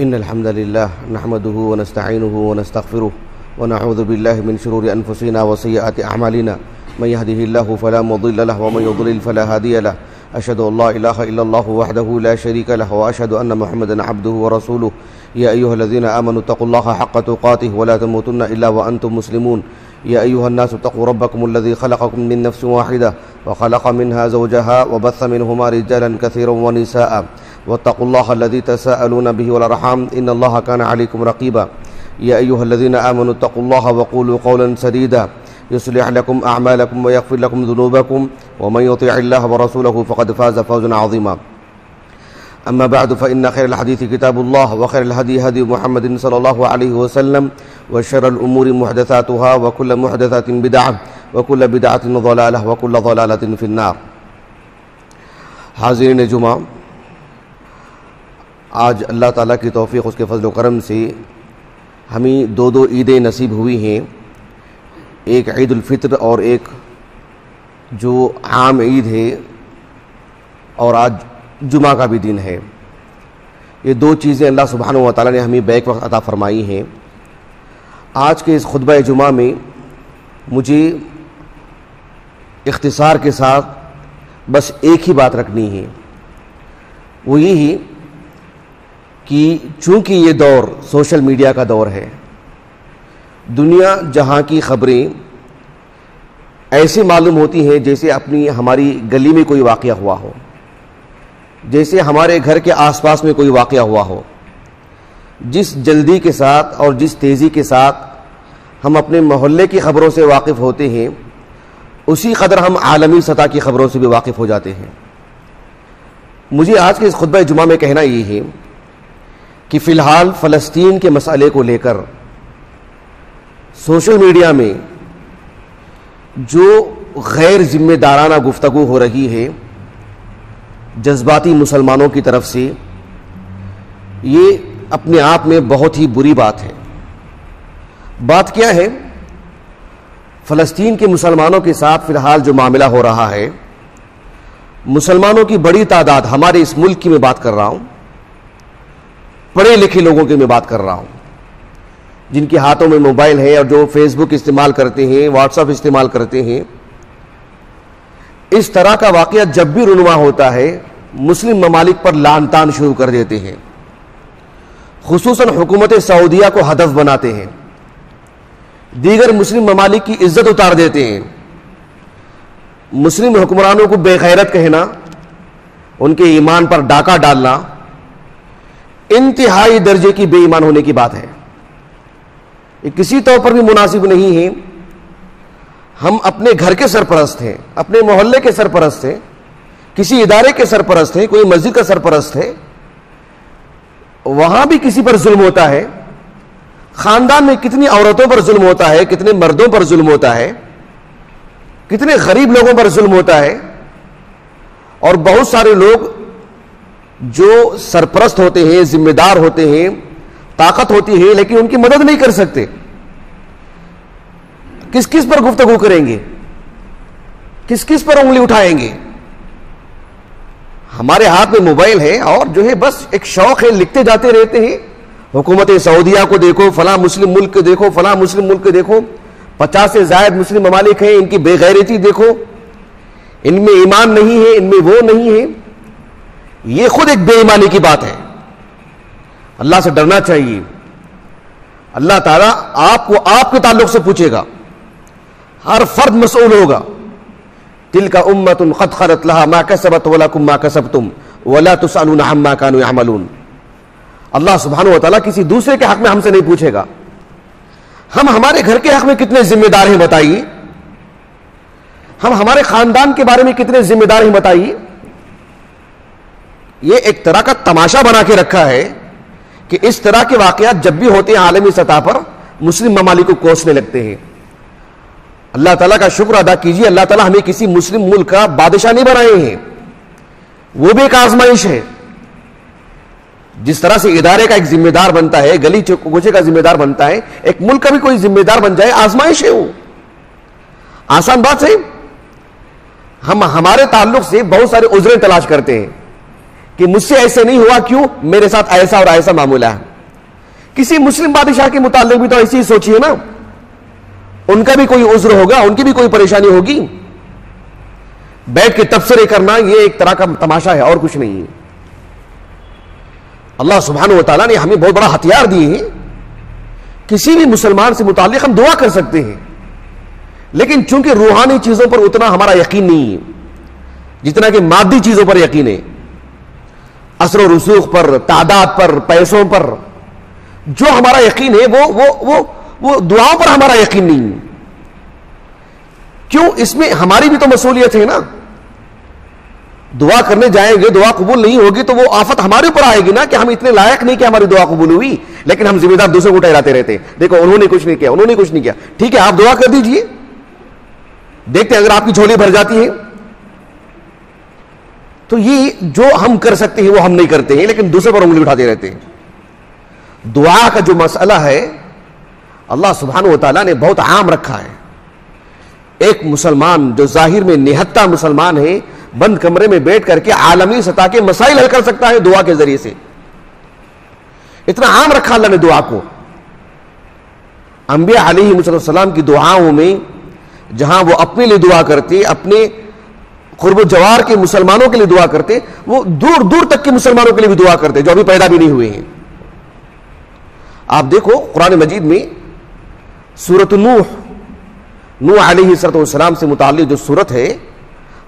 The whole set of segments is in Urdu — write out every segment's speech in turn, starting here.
إن الحمد لله نحمده ونستعينه ونستغفره ونعوذ بالله من شرور أنفسنا وسيئات أعمالنا من يهده الله فلا مضل له ومن يضلل فلا هادي له أشهد أن لا إله إلا الله وحده لا شريك له وأشهد أن محمدا عبده ورسوله يا أيها الذين آمنوا اتقوا الله حق تقاته ولا تموتن إلا وأنتم مسلمون يا أيها الناس اتقوا ربكم الذي خلقكم من نفس واحدة وخلق منها زوجها وبث منهما رجالا كثيرا ونساء واتقوا الله الذي تساءلون به والأرحام إن الله كان عليكم رقيبا يا أيها الذين آمنوا اتقوا الله وقولوا قولا سديدا يصلح لكم أعمالكم ويغفر لكم ذنوبكم ومن يطع الله ورسوله فقد فاز فوزا عظيما أما بعد فإن خير الحديث كتاب الله وخير الهدي هدي محمد صلى الله عليه وسلم وشر الأمور محدثاتها وكل محدثات بدعة وكل بدعة ضلالة وكل ضلالة في النار. حاضرین جمعہ، آج اللہ تعالیٰ کی توفیق، اس کے فضل و کرم سے ہمیں دو عیدیں نصیب ہوئی ہیں، ایک عید الفطر اور ایک جو عام عید ہے، اور آج جمعہ کا بھی دن ہے. یہ دو چیزیں اللہ سبحانہ و تعالیٰ نے ہمیں بیک وقت عطا فرمائی ہیں. آج کے اس خطبہ جمعہ میں مجھے اختصار کے ساتھ بس ایک ہی بات رکھنی ہے، وہ یہی کہ چونکہ یہ دور سوشل میڈیا کا دور ہے، دنیا جہاں کی خبریں ایسے معلوم ہوتی ہیں جیسے ہماری گلی میں کوئی واقعہ ہوا ہو، جیسے ہمارے گھر کے آس پاس میں کوئی واقعہ ہوا ہو. جس جلدی کے ساتھ اور جس تیزی کے ساتھ ہم اپنے محلے کی خبروں سے واقف ہوتے ہیں، اسی قدر ہم عالمی سطح کی خبروں سے بھی واقف ہو جاتے ہیں. مجھے آج کے اس خطبہ جمعہ میں کہنا یہ ہے کہ فی الحال فلسطین کے مسئلے کو لے کر سوشل میڈیا میں جو غیر ذمہ دارانہ گفتگو ہو رہی ہے جذباتی مسلمانوں کی طرف سے، یہ اپنے آپ میں بہت ہی بری بات ہے. بات کیا ہے؟ فلسطین کے مسلمانوں کے ساتھ فی الحال جو معاملہ ہو رہا ہے، مسلمانوں کی بڑی تعداد، ہمارے اس ملک کی میں بات کر رہا ہوں، پڑھے لکھے لوگوں کی میں بات کر رہا ہوں، جن کے ہاتھوں میں موبائل ہے اور جو فیس بک استعمال کرتے ہیں، واٹس ایپ استعمال کرتے ہیں، اس طرح کا واقعہ جب بھی رونما ہوتا ہے مسلم ممالک پر لعن طعن شروع کر دیتے ہیں، خصوصاً حکومت سعودیہ کو ہدف بناتے ہیں، دیگر مسلم ممالک کی عزت اتار دیتے ہیں. مسلم حکمرانوں کو بے غیرت کہنا، ان کے ایمان پر ڈاکہ ڈالنا انتہائی درجے کی بے ایمان ہونے کی بات ہے. یہ کسی طور پر بھی مناسب نہیں ہے. ہم اپنے گھر کے سرپرست ہیں، اپنے محلے کے سرپرست ہیں، کسی ادارے کے سرپرست ہیں، کوئی مسجد کا سرپرست ہے، وہاں بھی کسی پر ظلم ہوتا ہے. خاندان میں کتنی عورتوں پر ظلم ہوتا ہے، کتنے مردوں پر ظلم ہوتا ہے، کتنے غریب لوگوں پر ظلم ہوتا ہے. اور بہت سارے لوگ جو سرپرست ہوتے ہیں، ذمہ دار ہوتے ہیں، طاقت ہوتی ہے، لیکن ان کی مدد نہیں کر سکتے. کس کس پر گفتگو کریں گے؟ کس کس پر انگلی اٹھائیں گے؟ ہمارے ہاتھ میں موبائل ہے اور جو ہے بس ایک شوق ہے، لکھتے جاتے رہتے ہیں. حکومت سعودیہ کو دیکھو، فلاں مسلم ملک کو دیکھو، فلاں مسلم ملک کو دیکھو، 50 سے زائد مسلم ممالک ہیں، ان کی بے غیرتی دیکھو، ان میں ایمان نہیں ہے، ان میں وہ نہیں ہے. یہ خود ایک بے ایمانی کی بات ہے. اللہ سے ڈرنا چاہیے. اللہ تعالیٰ آپ کو آپ کے تعلق سے پوچھے گا، ہر فرد مسئول ہوگا. تلک امۃ قد خلت لها ما کسبت ولکم ما کسبتم ولا تسألون عما كانوا يعملون. اللہ سبحانہ و تعالیٰ کسی دوسرے کے حق میں ہم سے نہیں پوچھے گا. ہم ہمارے گھر کے حق میں کتنے ذمہ دار ہیں بتائیے. ہم ہمارے خاندان کے بارے میں کتنے ذمہ دار ہیں بتائیے. یہ ایک طرح کا تماشا بنا کے رکھا ہے کہ اس طرح کے واقعات جب بھی ہوتے ہیں عالمی سطح پر مسلم ممالک کو کوسنے لگتے ہیں. اللہ تعالیٰ کا شکر ادا کیجیے، اللہ تعالیٰ ہمیں کسی مسلم ملک کا بادشاہ نہیں بنائے ہیں. وہ بھی ایک آزمائش ہے. جس طرح سے ادارے کا ایک ذمہ دار بنتا ہے، گلی کوچے کا ذمہ دار بنتا ہے، ایک ملک کا بھی کوئی ذمہ دار بن جائے، آزمائش ہے. وہ آسان بات ہے. ہم ہمارے تعلق سے بہت سارے عذریں تلاش کرتے ہیں کہ مجھ سے ایسے نہیں ہوا، کیوں؟ میرے ساتھ ایسا اور ایسا معاملہ ہے. کسی مسلم بادشاہ کے متعلق بھی تو ایسی ہی سوچیے نا، ان کا بھی کوئی عذر ہوگا، ان کی بھی کوئی پریشانی ہوگی. بیٹھ کے تبصرے کرنا یہ ایک طرح کا تماشا ہے اور کچھ نہیں ہے. اللہ سبحانہ و تعالیٰ نے ہمیں بہت بڑا ہتھیار دیے ہیں. کسی بھی مسلمان سے متعلق ہم دعا کر سکتے ہیں، لیکن چونکہ روحانی چیزوں پر اتنا ہمارا یقین نہیں ہے جتنا کہ مادی چیزوں پر یقین ہے. اثر و رسوخ پر، تعداد پر، پیسوں پر جو ہمارا یقین ہے وہ دعاؤں پر ہمارا یقین نہیں ہے. کیوں؟ اس میں ہماری بھی تو مصولیت ہے نا. دعا کرنے جائیں گے، دعا قبول نہیں ہوگی تو وہ آفت ہمارے اوپر آئے گی نا کہ ہم اتنے لائق نہیں کہ ہماری دعا قبول ہوئی، لیکن ہم ذمہ دار دوسروں کو ٹھہراتے رہتے ہیں. دیکھو انہوں نے کچھ نہیں کیا، انہوں نے کچھ نہیں کیا. ٹھیک ہے آپ دعا کر دیجئے، دیکھتے ہیں اگر آپ کی جھولی بھر جاتی ہے. تو یہ جو ہم کر سکتے ہیں وہ ہم نہیں کرتے ہیں، لیکن دوسرے پر انگلی اٹھاتے رہتے ہیں. دعا کا جو مسئلہ ہے اللہ سبحانہ و تعالیٰ نے بہت عام رکھا ہے. ایک مسلمان جو ظاہر میں نہتا مسلمان ہے، بند کمرے میں بیٹھ کر کے عالمی سطح کے مسائل حل کر سکتا ہے دعا کے ذریعے سے. اتنا عام رکھا اللہ نے دعا کو. انبیاء علیہ السلام کی دعاؤں میں جہاں وہ اپنے لیے دعا کرتے، اپنے قرب و جوار کے مسلمانوں کے لیے دعا کرتے، وہ دور دور تک کے مسلمانوں کے لیے بھی دعا کرتے جو ابھی پیدا بھی نہیں ہوئے ہیں. آپ دیکھو قرآن مجید میں سورۃ نوح علیہ السلام سے متعلق جو سورت ہے،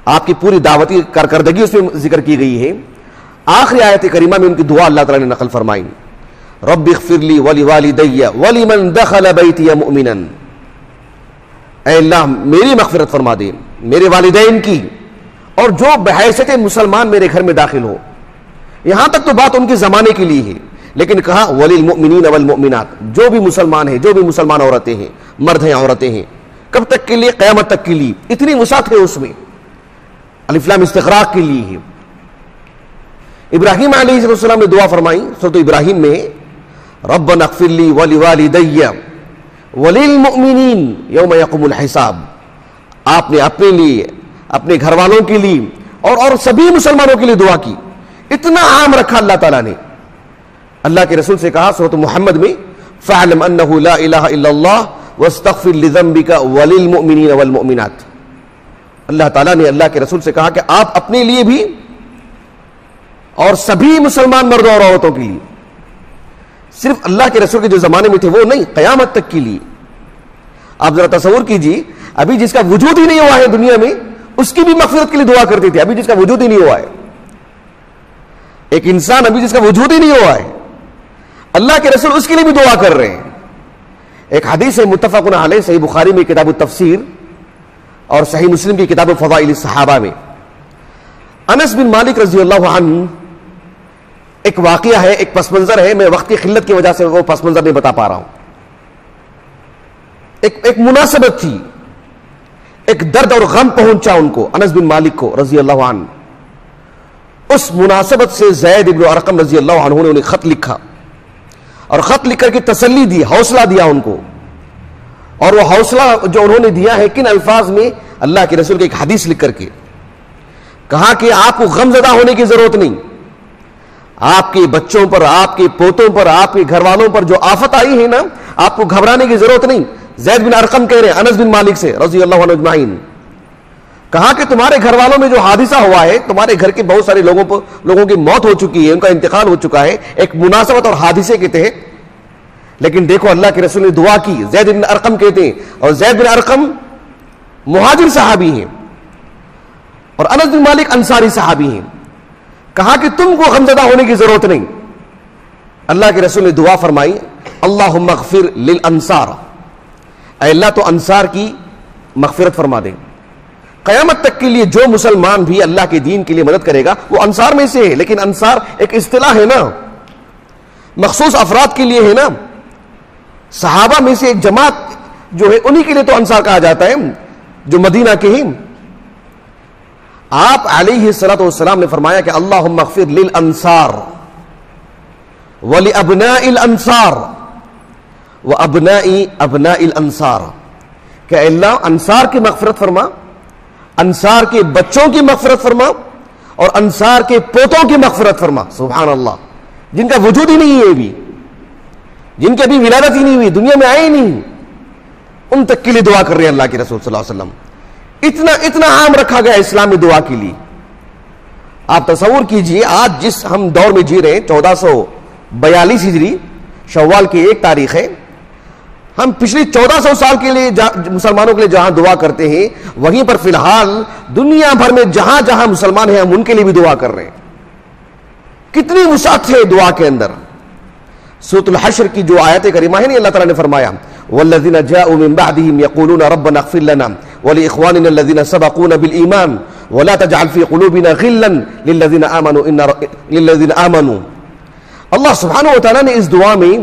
آپ کی پوری دعوتی کارکردگی اس میں ذکر کی گئی ہے. آخری آیت کریمہ میں ان کی دعا اللہ تعالیٰ نے نقل فرمائی، رب اغفر لی ولوالدی ولمن دخل بیتی مؤمنا. اے اللہ میری مغفرت فرما دے، میرے والدین کی، اور جو بحیثیت مسلمان میرے گھر میں داخل ہو. یہاں تک تو بات ان کے زمانے کے لیے ہے، لیکن کہا وللمؤمنین والمؤمنات، جو بھی مسلمان ہیں، جو بھی مسلمان عورتیں ہیں، مرد ہیں عورتیں ہیں. کب تک کے لیے؟ قیامت تک کے لیے. اتنی وسعت ہے اس میں. الف لام استغراق کے لیے ہے. ابراہیم علیہ السلام نے دعا فرمائی سورۃ ابراہیم میں، ربنا اغفر لی ولوالدی وللمؤمنین یوم یقوم الحساب. آپ نے اپنے لیے، اپنے گھر والوں کے لیے اور سبھی مسلمانوں کے لیے دعا کی. اتنا عام رکھا اللہ تعالیٰ نے. اللہ کے رسول سے کہا سورۃ محمد میں، فاعلم انہ لا الہ الا اللہ واستغفر لذنبک وللمؤمنین والمؤمنات. اللہ تعالیٰ نے اللہ کے رسول سے کہا کہ آپ اپنے لیے بھی اور سبھی مسلمان مردوں اور عورتوں کے لیے، صرف اللہ کے رسول کے جو زمانے میں تھے وہ نہیں، قیامت تک کے لیے. آپ ذرا تصور کیجئے، ابھی جس کا وجود ہی نہیں ہوا ہے دنیا میں اس کی بھی مغفرت کے لیے دعا کرتے تھے. ابھی جس کا وجود ہی نہیں ہوا ہے، ایک انسان ابھی جس کا وجود ہی نہیں ہوا ہے، اللہ کے رسول اس کے لیے بھی دعا کر رہے ہیں. ایک حدیث ہے متفق علیہ، صحیح بخاری میں کتاب التفسیر اور صحیح مسلم کی کتاب فضائل الصحابہ میں. انس بن مالک رضی اللہ عنہ، ایک واقعہ ہے، ایک پس منظر ہے، میں وقت کی قلت کی وجہ سے وہ پس منظر نہیں بتا پا رہا ہوں. ایک مناسبت تھی، ایک درد اور غم پہنچا ان کو، انس بن مالک کو رضی اللہ عنہ. اس مناسبت سے زید بن ارقم رضی اللہ عنہ نے انہیں خط لکھا، اور خط لکھ کر کے تسلی دی، حوصلہ دیا ان کو. اور وہ حوصلہ جو انہوں نے دیا ہے کن الفاظ میں؟ اللہ کے رسول کی ایک حدیث لکھ کر کے کہا کہ آپ کو غم زدہ ہونے کی ضرورت نہیں. آپ کے بچوں پر، آپ کے پوتوں پر، آپ کے گھر والوں پر جو آفت آئی ہے نا، آپ کو گھبرانے کی ضرورت نہیں. زید بن ارقم کہہ رہے ہیں انس بن مالک سے رضی اللہ عنہ اجمعین، کہا کہ تمہارے گھر والوں میں جو حادثہ ہوا ہے، تمہارے گھر کے بہت سارے لوگوں کی موت ہو چکی ہے، ان کا انتقال ہو چکا ہے ایک مناسبت اور حادثے کے تحت. لیکن دیکھو اللہ کے رسول نے دعا کی. زید بن ارقم کہتے ہیں، اور زید بن ارقم مہاجر صحابی ہیں اور انس بن مالک انصاری صحابی ہیں. کہا کہ تم کو غمزدہ ہونے کی ضرورت نہیں. اللہ کے رسول نے دعا فرمائی، اللہم اغفر للانصار، اے اللہ تو انصار کی مغفرت فرما دے. قیامت تک کے لیے جو مسلمان بھی اللہ کے دین کے لیے مدد کرے گا وہ انصار میں سے ہے. لیکن انصار ایک اصطلاح ہے نا، مخصوص افراد کے لیے ہے نا. صحابہ میں سے ایک جماعت جو ہے انہی کے لیے تو انصار کہا جاتا ہے جو مدینہ کے ہیں. آپ علیہ الصلوۃ والسلام نے فرمایا کہ اللہم اغفر للانصار ولابناء الانصار وابناء ابناء الانصار، کہ اللہ انصار کی مغفرت فرما، انصار کے بچوں کی مغفرت فرما، اور انصار کے پوتوں کی مغفرت فرما. سبحان اللہ، جن کا وجود ہی نہیں ہے ابھی. جن کی ابھی ولادت ہی نہیں ہوئی, دنیا میں آئے ہی نہیں, ان تک کے لیے دعا کر رہے ہیں اللہ کے رسول صلی اللہ علیہ وسلم. اتنا عام رکھا گیا اسلام میں دعا کے لیے. آپ تصور کیجئے آج جس ہم دور میں جی رہے ہیں 1442 ہجری شوال کی 1 تاریخ ہے, ہم پچھلی 1400 سال کے لیے مسلمانوں کے لیے جہاں دعا کرتے ہیں, وہیں پر فی الحال دنیا بھر میں جہاں جہاں مسلمان ہیں ہم ان کے لیے بھی دعا کر رہے ہیں. کتنی وسعت ہے دعا کے اندر. سورۃ الحشر کی جو آیت کریمہ ہے نا, اللہ تعالیٰ نے فرمایا والذین جاءوا من بعدهم یقولون ربنا اغفر لنا ولاخواننا الذین سبقونا بالایمان ولا تجعل في قلوبنا غلا للذین آمنوا. اللہ سبحانہ و تعالیٰ نے اس دعا میں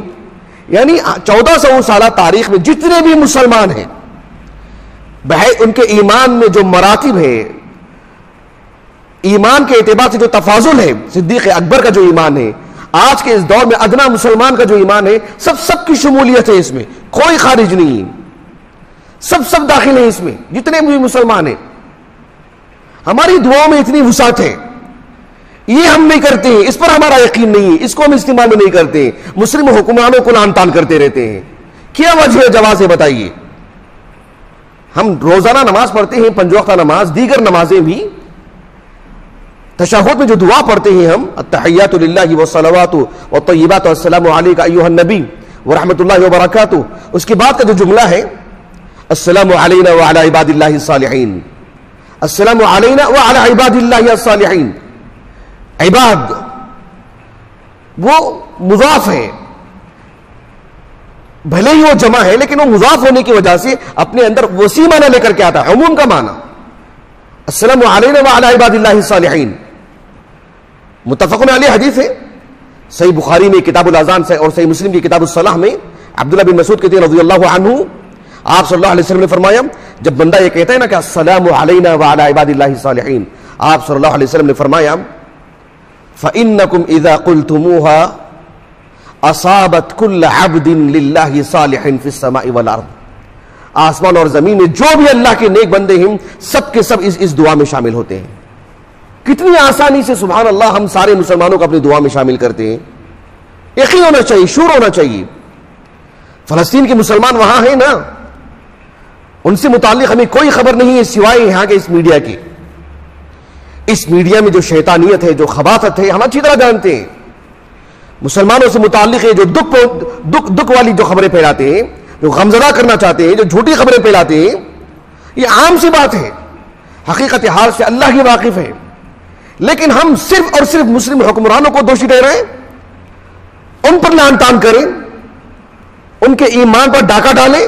یعنی 1400 سالہ تاریخ میں جتنے بھی مسلمان ہیں بھائی, ان کے ایمان میں جو مراتب ہے, ایمان کے اعتبار سے جو تفاضل ہے, صدیق اکبر کا جو ایمان ہے, آج کے اس دور میں ادنا مسلمان کا جو ایمان ہے, سب کی شمولیت ہے اس میں, کوئی خارج نہیں, سب داخل ہیں اس میں جتنے بھی مسلمان ہیں. ہماری دعاؤں میں اتنی وسعت ہے, یہ ہم نہیں کرتے ہیں, اس پر ہمارا یقین نہیں ہے, اس کو ہم استعمال میں نہیں کرتے ہیں, مسلم حکمرانوں کو لعن طعن کرتے رہتے ہیں. کیا وجہ ہے جواز ہے بتائیے. ہم روزانہ نماز پڑھتے ہیں, 5 وقتہ نماز, دیگر نمازیں بھی, تشہد میں جو دعا پڑھتے ہیں ہم التحیات للہ والصلوات والطیبات والسلام علیک ایھا النبی ورحمۃ اللہ وبرکاتہ, اس کے بعد کا جو جملہ ہے السلام علینا وعلی عباد اللہ الصالحین, السلام علینا وعلی عباد اللہ الصالحین. عباد وہ مضاف ہے, بھلے ہی وہ جمع ہے لیکن وہ مضاف ہونے کی وجہ سے اپنے اندر وسیع معنی لے کر کے آتا ہے, عموم کا معنی. السلام علینا وعلی عباد اللہ الصالحین متفق علیہ حدیث ہے, صحیح بخاری میں کتاب الاذان سے اور صحیح مسلم کی کتاب الصلاح میں عبداللہ بن مسعود کہتے ہیں رضی اللہ عنہ, آپ صلی اللہ علیہ وسلم نے فرمایا جب بندہ یہ کہتا ہے نا کہ السلام علینا وعلی عباد اللہ الصالحین, آپ صلی اللہ علیہ وسلم نے فرمایا فَإِنَّكُمْ إِذَا قُلْتُمُوهَا أَصَابَتْ كُلَّ عَبْدٍ لِلَّهِ صَالِحٍ فِي السَّمَاءِ وَالْأَرْضِ. آسمان اور زمین میں جو بھی اللہ کے نیک بندے ہیں سب کے سب اس دعا میں شامل ہوتے ہیں. کتنی آسانی سے سبحان اللہ ہم سارے مسلمانوں کو اپنی دعا میں شامل کرتے ہیں. یقین ہونا چاہیے, شعور ہونا چاہیے. فلسطین کے مسلمان وہاں ہیں نا, ان سے متعلق ہمیں کوئی خبر نہیں ہے سوائے یہاں کے اس میڈیا کی. اس میڈیا میں جو شیطانیت ہے, جو خباثت ہے, ہم اچھی طرح جانتے ہیں. مسلمانوں سے متعلق ہے جو دکھ والی جو خبریں پھیلاتے ہیں, جو غمزدہ کرنا چاہتے ہیں, جو جھوٹی خبریں پھیلاتے ہیں, یہ عام سی بات ہے. حقیقت حال سے اللہ کی واقف ہے, لیکن ہم صرف اور صرف مسلم حکمرانوں کو دوشی ٹھہرائیں, ان پر لعن طعن کریں, ان کے ایمان پر ڈاکہ ڈالیں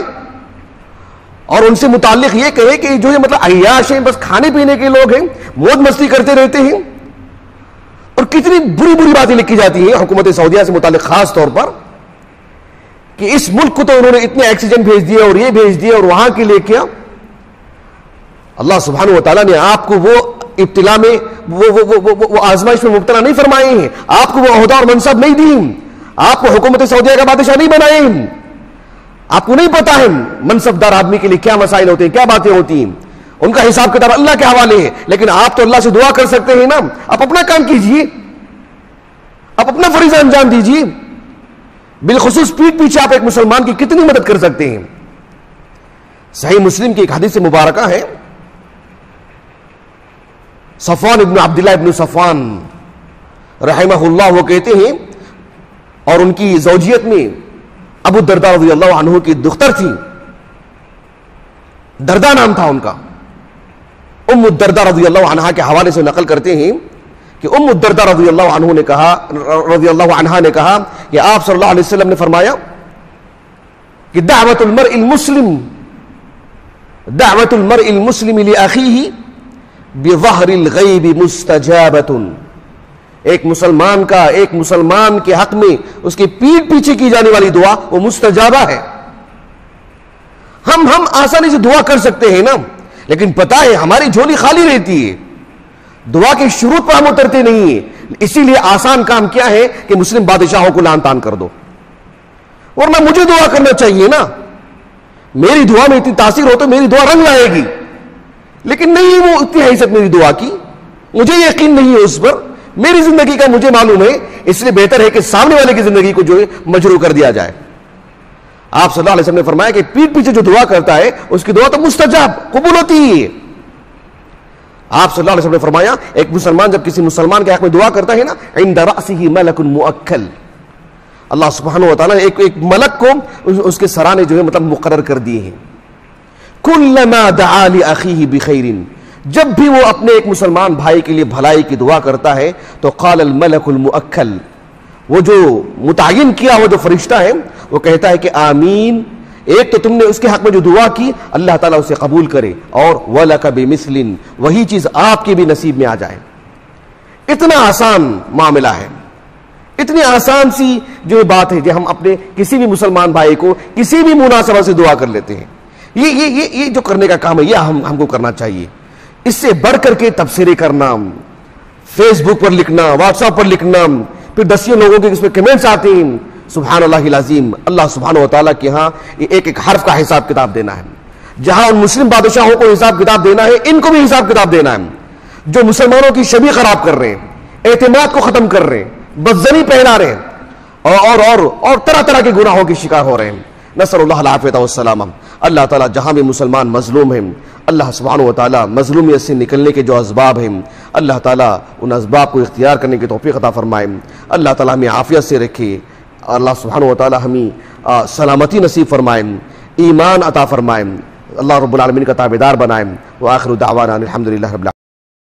اور ان سے متعلق یہ کہے کہ جو یہ مطلب عیاش ہیں, بس کھانے پینے کے لوگ ہیں, موج مستی کرتے رہتے ہیں. اور کتنی بری باتیں لکھی جاتی ہیں حکومت سعودیہ سے متعلق خاص طور پر کہ اس ملک کو تو انہوں نے اتنے آکسیجن بھیج دیے اور یہ بھیج دیے اور وہاں کے لیے کیا. اللہ سبحانہ و تعالیٰ نے آپ کو وہ ابتلا میں وہ آزمائش میں مبتلا نہیں فرمائے ہیں, آپ کو وہ عہدہ اور منصب نہیں دی, آپ کو حکومت سعودیہ کا بادشاہ نہیں بنائے. آپ کو نہیں پتا ہے منصب دار آدمی کے لیے کیا مسائل ہوتے ہیں, کیا باتیں ہوتی ہیں, ان کا حساب کتاب اللہ کے حوالے ہے. لیکن آپ تو اللہ سے دعا کر سکتے ہیں نا, آپ اپنا کام کیجئے, آپ اپنا فریضہ انجام دیجئے. بالخصوص پیٹ پیچھے آپ ایک مسلمان کی کتنی مدد کر سکتے ہیں. صحیح مسلم کی ایک حدیث مبارکہ ہے, صفوان ابن عبداللہ ابن صفوان رحمہ اللہ وہ کہتے ہیں, اور ان کی زوجیت میں ابو الدرداء رضی اللہ عنہ کی دختر تھی, درداء نام تھا ان کا. ام الدرداء رضی اللہ عنہ کے حوالے سے نقل کرتے ہیں کہ ام الدرداء رضی اللہ عنہ نے کہا, رضی اللہ عنہا نے کہا کہ آپ صلی اللہ علیہ وسلم نے فرمایا کہ دعوت المرء المسلم لأخیہ بظہر الغیب مستجابۃ. ایک مسلمان کے حق میں اس کے پیٹ پیچھے کی جانے والی دعا وہ مستجابہ ہے. ہم آسانی سے دعا کر سکتے ہیں نا, لیکن پتہ ہے ہماری جھولی خالی رہتی ہے, دعا کے شروط پر ہم اترتے نہیں ہیں. اسی لیے آسان کام کیا ہے کہ مسلم بادشاہوں کو لعن طعن کر دو, ورنہ مجھے دعا کرنا چاہیے نا. میری دعا میں اتنی تاثیر ہو تو میری دعا رنگ لائے گی, لیکن نہیں وہ اتنی حیثیت میری دعا کی, مجھے یقین نہیں ہے اس پر, میری زندگی کا مجھے معلوم ہے, اس لیے بہتر ہے کہ سامنے والے کی زندگی کو جو ہے مجروح کر دیا جائے. آپ صلی اللہ علیہ وسلم نے فرمایا کہ پیٹھ پیچھے جو دعا کرتا ہے اس کی دعا تو مستجاب قبول ہوتی ہے. آپ صلی اللہ علیہ وسلم نے فرمایا ایک مسلمان جب کسی مسلمان کے حق میں دعا کرتا ہے نا عند رأسہ ملک مؤکل، اللہ سبحانہ و تعالیٰ نے ایک ملک کو اس کے سرانے جو ہے مطلب مقرر کر دیے ہیں. کلما دعا لأخیہ بخیر، جب بھی وہ اپنے ایک مسلمان بھائی کے لیے بھلائی کی دعا کرتا ہے تو قال الملک المؤکل، وہ جو متعین کیا وہ جو فرشتہ ہے وہ کہتا ہے کہ آمین. ایک تو تم نے اس کے حق میں جو دعا کی اللہ تعالیٰ اسے قبول کرے، اور وَلَكَ بِمِثْلٍ، وہی چیز آپ کے بھی نصیب میں آ جائے. اتنا آسان معاملہ ہے، اتنی آسان سی جو بات ہے کہ ہم اپنے کسی بھی مسلمان بھائی کو کسی بھی مناسبت سے دعا کر لیتے ہیں. یہ جو کرنے کا کام ہے یہ ہم کو کرنا چاہیے. اس سے بڑھ کر کے تبصرے کرنا، فیس بک پر لکھنا، واٹس ایپ پر لکھنا، پھر دسیوں لوگوں کے اس پہ کمنٹس آتے ہیں، سبحان اللہ العظیم. اللہ سبحانہ و تعالیٰ کے ہاں ایک ایک حرف کا حساب کتاب دینا ہے. جہاں ان مسلم بادشاہوں کو حساب کتاب دینا ہے ان کو بھی حساب کتاب دینا ہے. جو مسلمانوں کی شبیہ خراب کر رہے ہیں، اعتماد کو ختم کر رہے ہیں، بدزنی پہنا رہے ہیں، اور طرح طرح کے گناہوں کے شکار ہو رہے ہیں. نسأل اللہ العافیہ والسلامہ. اللہ تعالیٰ جہاں بھی مسلمان مظلوم ہیں اللہ سبحانہ و تعالیٰ مظلومیت سے نکلنے کے جو اسباب ہیں اللہ تعالیٰ ان اسباب کو اختیار کرنے کی توفیق عطا فرمائے. اللہ تعالیٰ ہمیں عافیت سے رکھے. اللہ سبحانہ و تعالیٰ ہمیں سلامتی نصیب فرمائے، ایمان عطا فرمائے. اللہ رب العالمین کا تابعدار بنائے. وآخر دعوانا الحمدللہ رب العالمین.